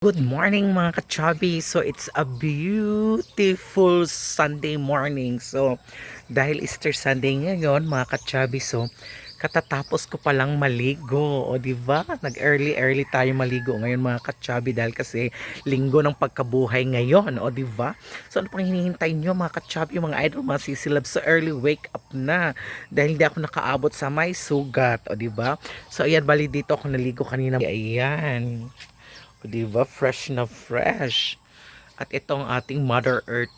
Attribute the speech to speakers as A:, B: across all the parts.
A: Good morning mga ka-chubby. So it's a beautiful Sunday morning. So dahil Easter Sunday ngayon mga ka-chubby, so katatapos ko palang maligo. O di ba? Nag-early tayo maligo ngayon mga ka-chubby dahil kasi linggo ng pagkabuhay ngayon. O di ba? So ano pang hinihintay nyo mga ka-chubby, mga idol, mga sisilab? So early wake up na dahil hindi ako nakaabot sa may sugat. O di ba? So ayan, bali dito ako naligo kanina. Ayan. Diba? Fresh na fresh. At itong ating Mother Earth.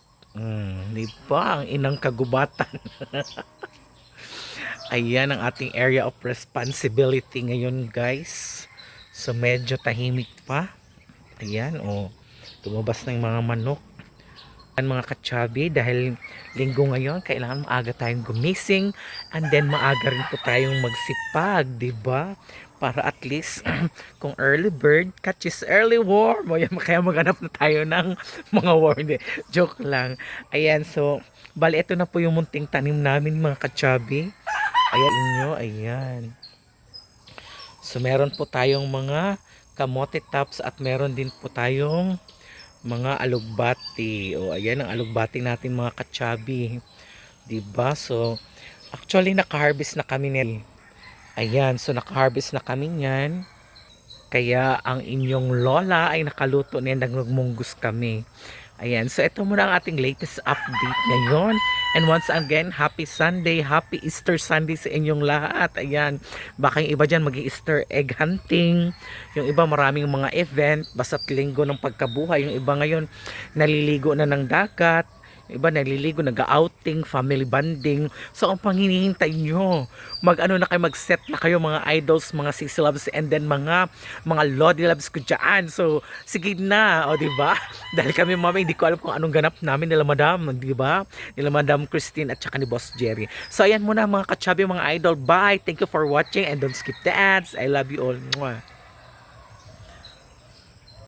A: Diba? Ang inang kagubatan. Ayan ang ating area of responsibility ngayon, guys. So, medyo tahimik pa. Ayan, oh. Tumabas na yung mga manok. Mga ka-chubby, dahil linggo ngayon, kailangan maaga tayong gumising and then maaga rin po tayong magsipag, di ba? Para at least kung early bird catches early worm, o yan, kaya maghanap na tayo ng mga worm. Hindi, joke lang. Ayan, so bali ito na po yung munting tanim namin mga ka-chubby. Ayan inyo, ayan. So meron po tayong mga kamote tops at meron din po tayong mga alugbati. O ayan ang alugbati natin mga ka-chubby. Diba? So actually naka-harvest na kami niyan. Ayan, so naka-harvest na kami niyan. Kaya ang inyong lola ay nakaluto niyan, nagmunggus kami. Ayan, so ito muna ang ating latest update ngayon. And once again, happy Sunday, happy Easter Sunday sa inyong lahat. Ayan, baka yung iba dyan mag-Easter egg hunting. Yung iba maraming mga event, basta't linggo ng pagkabuhay. Yung iba ngayon naliligo na ng dagat. Iba naliligo, nag-outing, family bonding. So ang panghinihintay nyo, mag-ano na kayo, mag-set na kayo mga idols, mga sissy loves, and then mga lodi loves ko dyan. So sige na, o diba? Dahil kami mama, hindi ko alam kung anong ganap namin nila madam, diba? Nila madam Christine at saka ni Boss Jerry. So ayan muna mga ka-chubby, mga idol. Bye! Thank you for watching and don't skip the ads. I love you all. Mwah.